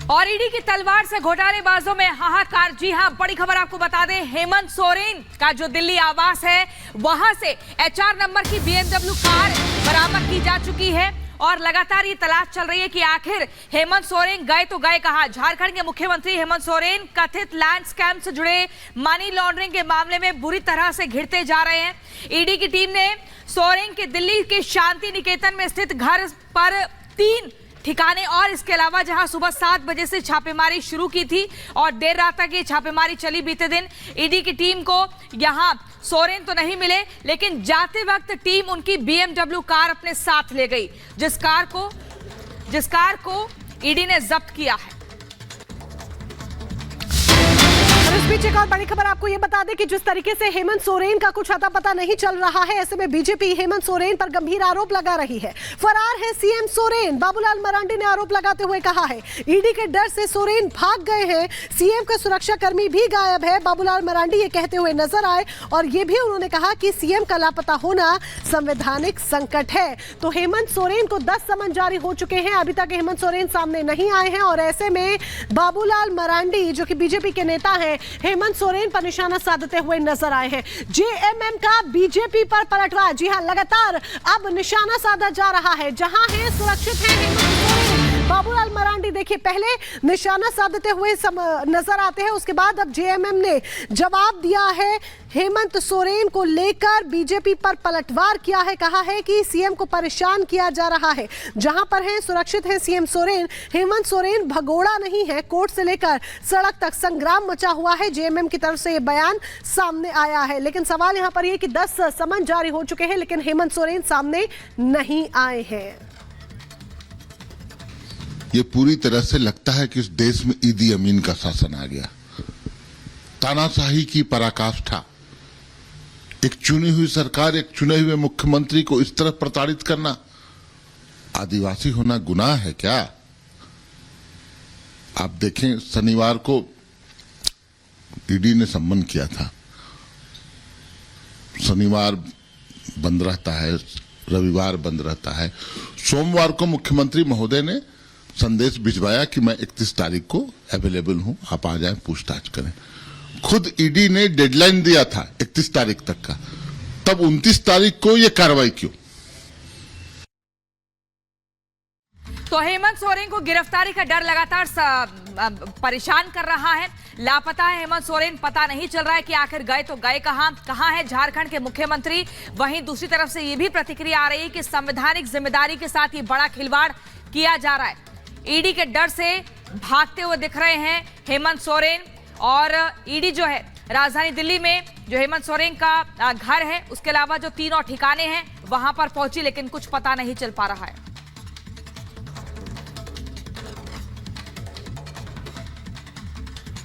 और ईडी की तलवार से घोटालेबाजों में हाहाकार। जी हां, बड़ी खबर आपको बता दें, हेमंत सोरेन का जो दिल्ली आवास है वहां से एचआर नंबर की BMW कार बरामद की जा चुकी है और लगातार ये तलाश चल रही है कि आखिर हेमंत सोरेन गए तो गए कहां। झारखंड के मुख्यमंत्री हेमंत सोरेन कथित लैंड स्कैम से जुड़े मनी लॉन्ड्रिंग के मामले में बुरी तरह से घिरते जा रहे हैं। ईडी की टीम ने सोरेन के दिल्ली के शांति निकेतन में स्थित घर पर 3 ठिकाने और इसके अलावा जहां सुबह 7 बजे से छापेमारी शुरू की थी और देर रात तक ये छापेमारी चली। बीते दिन ईडी की टीम को यहां सोरेन तो नहीं मिले, लेकिन जाते वक्त टीम उनकी BMW कार अपने साथ ले गई, जिस कार को ईडी ने जब्त किया है। इस बीच एक और बड़ी खबर आपको ये बता दें कि जिस तरीके से हेमंत सोरेन का कुछ अता पता नहीं चल रहा है, ऐसे में बीजेपी हेमंत सोरेन पर गंभीर आरोप लगा रही है। फरार है सीएम सोरेन, बाबूलाल मरांडी ने आरोप लगाते हुए कहा है ईडी के डर से सोरेन भाग गए हैं। सीएम का सुरक्षा कर्मी भी गायब है, बाबूलाल मरांडी ये कहते हुए नजर आए और ये भी उन्होंने कहा कि सीएम का लापता होना संवैधानिक संकट है। तो हेमंत सोरेन को 10 समन जारी हो चुके हैं, अभी तक हेमंत सोरेन सामने नहीं आए हैं और ऐसे में बाबूलाल मरांडी जो कि बीजेपी के नेता हैं, हेमंत सोरेन पर निशाना साधते हुए नजर आए हैं। जेएमएम का बीजेपी पर पलटवार, जी हां, लगातार अब निशाना साधा जा रहा है। जहां है सुरक्षित है हेमंत सोरेन, बाबूलाल मरांडी देखिए पहले निशाना साधते हुए नजर आते हैं, उसके बाद अब जेएमएम ने जवाब दिया है। हेमंत सोरेन को लेकर बीजेपी पर पलटवार किया है, कहा है कि सीएम को परेशान किया जा रहा है। जहां पर है सुरक्षित है सीएम सोरेन, हेमंत सोरेन भगोड़ा नहीं है। कोर्ट से लेकर सड़क तक संग्राम मचा हुआ है। जेएमएम की तरफ से ये बयान सामने आया है, लेकिन सवाल यहां पर यह कि 10 समन जारी हो चुके हैं, लेकिन हेमंत सोरेन सामने नहीं आए हैं। ये पूरी तरह से लगता है कि इस देश में ईदी अमीन का शासन आ गया। तानाशाही की पराकाष्ठा, एक चुनी हुई सरकार, एक चुने हुए मुख्यमंत्री को इस तरह प्रताड़ित करना, आदिवासी होना गुनाह है क्या? आप देखें, शनिवार को ईडी ने सम्मन किया था। शनिवार बंद रहता है, रविवार बंद रहता है। सोमवार को मुख्यमंत्री महोदय ने संदेश भिजवाया कि मैं 31 तारीख को अवेलेबल हूं, आप आ जाएं, पूछताछ करें। खुद ईडी ने डेडलाइन दिया था 31 तारीख तक का, तब 29 तारीख को यह कार्रवाई क्यों? तो हेमंत सोरेन को गिरफ्तारी का डर लगातार परेशान कर रहा है। लापता है हेमंत सोरेन, पता नहीं चल रहा है कि आखिर गए तो गए कहां है झारखंड के मुख्यमंत्री। वहीं दूसरी तरफ से यह भी प्रतिक्रिया आ रही है कि संवैधानिक जिम्मेदारी के साथ ये बड़ा खिलवाड़ किया जा रहा है। ईडी के डर से भागते हुए दिख रहे हैं हेमंत सोरेन और ईडी जो है राजधानी दिल्ली में जो हेमंत सोरेन का घर है, उसके अलावा जो 3 और ठिकाने हैं वहां पर पहुंची, लेकिन कुछ पता नहीं चल पा रहा है।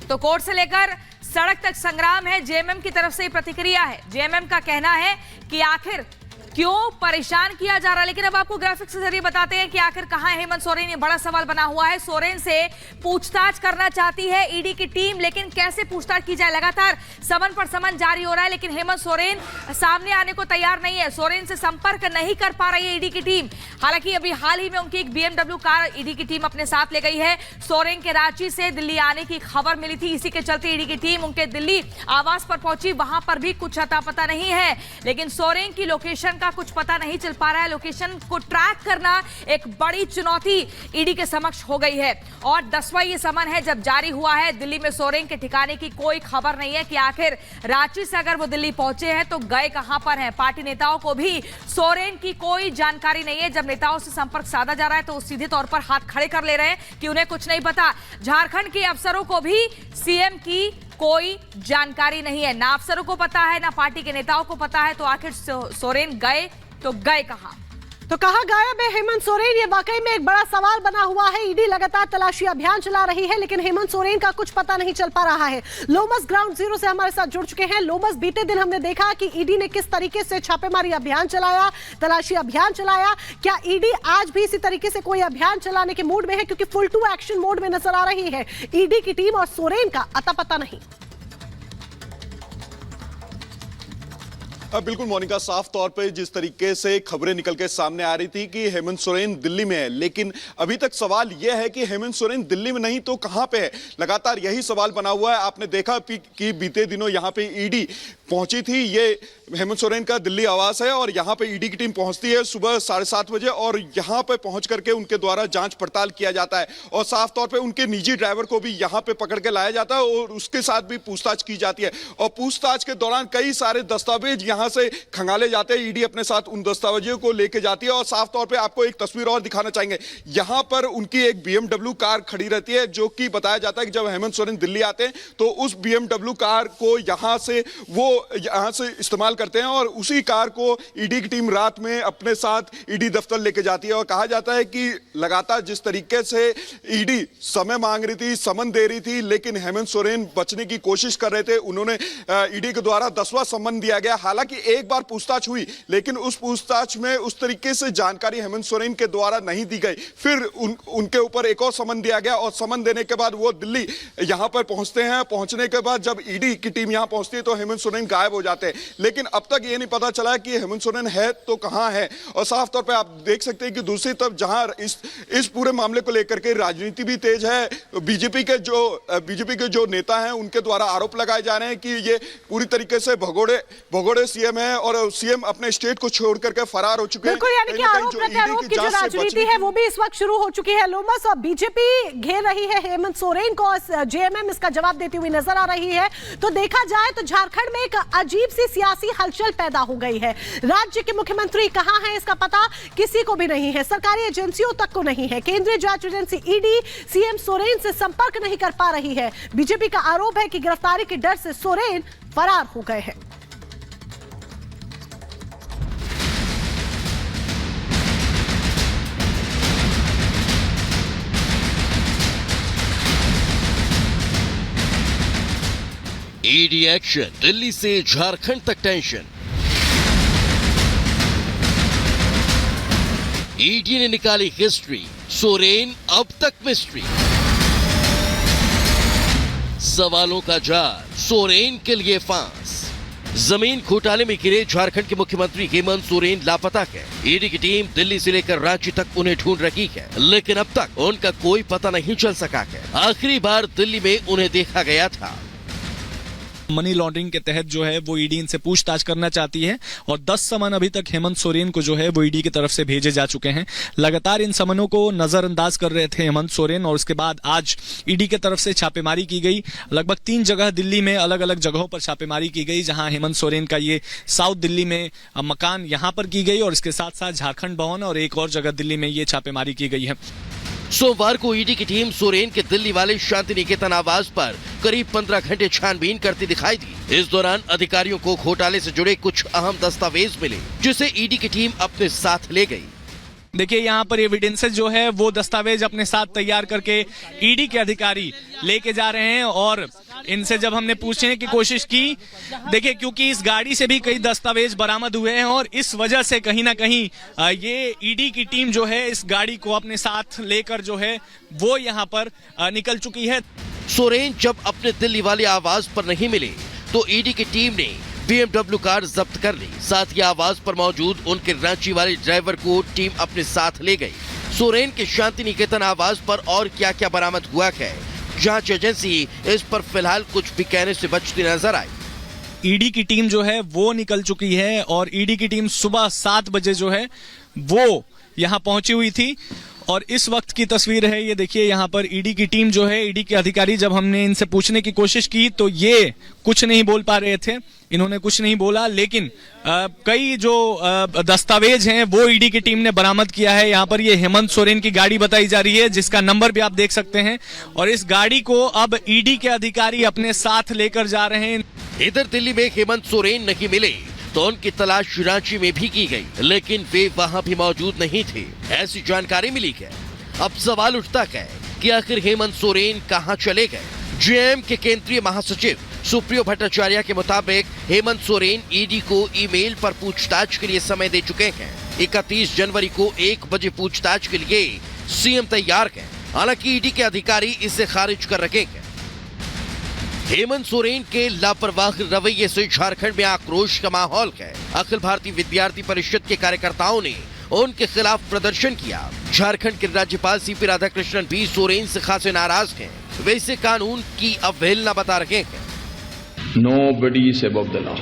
तो कोर्ट से लेकर सड़क तक संग्राम है। जेएमएम की तरफ से प्रतिक्रिया है। जेएमएम का कहना है कि आखिर क्यों परेशान किया जा रहा है, लेकिन अब आपको ग्राफिक्स के जरिए बताते हैं कि आखिर कहां है हेमंत सोरेन। ये बड़ा सवाल बना हुआ है। सोरेन से पूछताछ करना चाहती है ईडी की टीम, लेकिन कैसे पूछताछ की जाए? लगातार समन पर समन जारी हो रहा है, लेकिन हेमंत सोरेन सामने आने को तैयार नहीं है। सोरेन से संपर्क नहीं कर पा रही है ईडी की टीम। हालांकि अभी हाल ही में उनकी एक BMW कार ईडी की टीम अपने साथ ले गई है। सोरेन के रांची से दिल्ली आने की खबर मिली थी, इसी के चलते ईडी की टीम उनके दिल्ली आवास पर पहुंची। वहां पर भी कुछ अता पता नहीं है, लेकिन सोरेन की लोकेशन का कुछ पता नहीं चल पा रहा है। लोकेशन को ट्रैक करना एक बड़ी चुनौती ईडी के समक्ष हो गई है और 10वां ये समन है जब जारी हुआ है। दिल्ली में सोरेन के ठिकाने की कोई खबर नहीं है कि आखिर रांची से अगर वो दिल्ली पहुंचे हैं तो गए कहां पर हैं। पार्टी नेताओं को भी सोरेन की कोई जानकारी नहीं है। जब नेताओं से संपर्क साधा जा रहा है तो वो सीधे तौर पर हाथ खड़े कर ले रहे हैं कि उन्हें कुछ नहीं पता। झारखंड के अफसरों को भी सीएम की कोई जानकारी नहीं है, ना अफसरों को पता है ना पार्टी के नेताओं को पता है। तो आखिर सोरेन गए तो गए कहां? तो कहां गायब है हेमंत सोरेन, ये वाकई में एक बड़ा सवाल बना हुआ है। ईडी लगातार तलाशी अभियान चला रही है, लेकिन हेमंत सोरेन का कुछ पता नहीं चल पा रहा है। लोमस ग्राउंड जीरो से हमारे साथ जुड़ चुके हैं। लोमस, बीते दिन हमने देखा कि ईडी ने किस तरीके से छापेमारी अभियान चलाया, तलाशी अभियान चलाया। क्या ईडी आज भी इसी तरीके से कोई अभियान चलाने के मूड में है? क्योंकि फुल टू एक्शन मोड में नजर आ रही है ईडी की टीम और सोरेन का अता पता नहीं। बिल्कुल मोनिका, साफ तौर पे जिस तरीके से खबरें निकल के सामने आ रही थी कि हेमंत सोरेन दिल्ली में है, लेकिन अभी तक सवाल यह है कि हेमंत सोरेन दिल्ली में नहीं तो कहां पे है। लगातार यही सवाल बना हुआ है। आपने देखा कि बीते दिनों यहां पे ईडी पहुंची थी। ये हेमंत सोरेन का दिल्ली आवास है और यहां पे ईडी की टीम पहुंचती है सुबह 7:30 बजे और यहां पे पहुंच करके उनके द्वारा जांच पड़ताल किया जाता है और साफ तौर पे उनके निजी ड्राइवर को भी यहां पे पकड़ के लाया जाता है और उसके साथ भी पूछताछ की जाती है और पूछताछ के दौरान कई सारे दस्तावेज यहां से खंगाले जाते हैं। ईडी अपने साथ उन दस्तावेजों को लेके जाती है और साफ तौर पे आपको एक तस्वीर और दिखाना चाहेंगे। यहां पर उनकी एक BMW कार खड़ी रहती है, जो कि बताया जाता है कि जब हेमंत सोरेन दिल्ली आते हैं तो उस BMW कार को यहां से इस्तेमाल करते हैं और उसी कार को ईडी की टीम रात में अपने साथ ईडी दफ्तर लेके जाती है। और कहा जाता है कि लगातार जिस तरीके से ईडी समय मांग रही थी, समन दे रही थी, लेकिन हेमंत सोरेन बचने की कोशिश कर रहे थे। उन्होंने ईडी के द्वारा 10वां समन दिया गया। हालांकि एक बार पूछताछ हुई, लेकिन उस पूछताछ में उस तरीके से जानकारी हेमंत सोरेन के द्वारा नहीं दी गई। फिर उनके ऊपर एक और समन दिया गया और समन देने के बाद वो दिल्ली यहां पर पहुंचते हैं। पहुंचने के बाद जब ईडी की टीम यहां पहुंचती है तो हेमंत सोरेन गायब हो जाते हैं, लेकिन अब तक ये नहीं पता चला कि हेमंत सोरेन है तो कहां है। और साफ तौर पे आप देख सकते हैं कि दूसरी तरफ जहां इस पूरे मामले को लेकर के राजनीति भी तेज है, बीजेपी के जो नेता हैं उनके द्वारा आरोप लगाए जा रहे हैं कि ये पूरी तरीके से भगोड़े सीएम है और सीएम अपने स्टेट को छोड़ करके फरार हो चुके हैं। बिल्कुल, यानी कि आरोप प्रत्यारोप की जो राजनीति है वो भी इस वक्त शुरू हो चुकी है। लोमस, और बीजेपी घेर रही है हेमंत सोरेन को, जेएमएम इसका जवाब देती हुई नजर आ रही है। तो देखा जाए तो झारखंड में एक अजीब सी सियासी हलचल पैदा हो गई है। राज्य के मुख्यमंत्री कहां है इसका पता किसी को भी नहीं है, सरकारी एजेंसियों तक को नहीं है। केंद्रीय जांच एजेंसी ईडी सीएम सोरेन से संपर्क नहीं कर पा रही है। बीजेपी का आरोप है कि गिरफ्तारी के डर से सोरेन फरार हो गए हैं। ईडी एक्शन, दिल्ली से झारखंड तक टेंशन। ईडी ने निकाली हिस्ट्री, सोरेन अब तक मिस्ट्री। सवालों का जाल, सोरेन के लिए फांस। जमीन घोटाले में घिरे झारखंड के मुख्यमंत्री हेमंत सोरेन लापता है। ईडी की टीम दिल्ली से लेकर रांची तक उन्हें ढूंढ रही है, लेकिन अब तक उनका कोई पता नहीं चल सका है। आखिरी बार दिल्ली में उन्हें देखा गया था। मनी लॉन्ड्रिंग के तहत जो है वो ईडी इनसे पूछताछ करना चाहती है और 10 समन अभी तक हेमंत सोरेन को जो है वो ईडी की तरफ से भेजे जा चुके हैं। लगातार इन समनों को नजरअंदाज कर रहे थे हेमंत सोरेन और उसके बाद आज ईडी की तरफ से छापेमारी की गई। लगभग 3 जगह दिल्ली में अलग अलग जगहों पर छापेमारी की गई, जहां हेमंत सोरेन का ये साउथ दिल्ली में मकान यहां पर की गई और इसके साथ साथ झारखंड भवन और एक और जगह दिल्ली में ये छापेमारी की गई है। सोमवार को ईडी की टीम सोरेन के दिल्ली वाले शांति निकेतन आवास पर करीब 15 घंटे छानबीन करती दिखाई दी। इस दौरान अधिकारियों को घोटाले से जुड़े कुछ अहम दस्तावेज मिले, जिसे ईडी की टीम अपने साथ ले गई। देखिए यहाँ पर एविडेंसेस जो है वो दस्तावेज अपने साथ तैयार करके ईडी के अधिकारी लेके जा रहे हैं और इनसे जब हमने पूछने की कोशिश की, देखिए क्योंकि इस गाड़ी से भी कई दस्तावेज बरामद हुए हैं और इस वजह से कहीं ना कहीं ये ईडी की टीम जो है इस गाड़ी को अपने साथ लेकर जो है वो यहाँ पर निकल चुकी है। सोरेन जब अपने दिल्ली वाले आवास पर नहीं मिले तो ईडी की टीम ने BMW कार जब्त कर ली। साथ ही आवास पर मौजूद उनके रांची वाले ड्राइवर को टीम अपने साथ ले गई। सोरेन के शांति निकेतन आवास पर और क्या क्या बरामद हुआ है, जांच एजेंसी इस पर फिलहाल कुछ भी कहने से बचती नजर आई। ईडी की टीम जो है वो निकल चुकी है और ईडी की टीम सुबह 7 बजे जो है वो यहाँ पहुंची हुई थी और इस वक्त की तस्वीर है ये। देखिए यहाँ पर ईडी की टीम जो है, ईडी के अधिकारी, जब हमने इनसे पूछने की कोशिश की तो ये कुछ नहीं बोल पा रहे थे, इन्होंने कुछ नहीं बोला, लेकिन कई जो दस्तावेज हैं वो ईडी की टीम ने बरामद किया है। यहाँ पर ये हेमंत सोरेन की गाड़ी बताई जा रही है, जिसका नंबर भी आप देख सकते हैं और इस गाड़ी को अब ईडी के अधिकारी अपने साथ लेकर जा रहे हैं। इधर दिल्ली में हेमंत सोरेन नहीं मिले तो उनकी तलाश रांची में भी की गई, लेकिन वे वहां भी मौजूद नहीं थे, ऐसी जानकारी मिली है। अब सवाल उठता है कि आखिर हेमंत सोरेन कहां चले गए। जेएम के केंद्रीय महासचिव सुप्रियो भट्टाचार्य के मुताबिक हेमंत सोरेन ईडी को ईमेल पर पूछताछ के लिए समय दे चुके हैं। 31 जनवरी को 1 बजे पूछताछ के लिए सीएम तैयार है। हालांकि ईडी के अधिकारी इसे खारिज कर रखे हैं। हेमंत सोरेन के लापरवाह रवैये से झारखंड में आक्रोश का माहौल है। अखिल भारतीय विद्यार्थी परिषद के कार्यकर्ताओं ने उनके खिलाफ प्रदर्शन किया। झारखंड के राज्यपाल सीपी राधाकृष्णन भी सोरेन से खासे नाराज हैं। वे इसे कानून की अवहेलना बता रहे हैं। Nobody is above the law.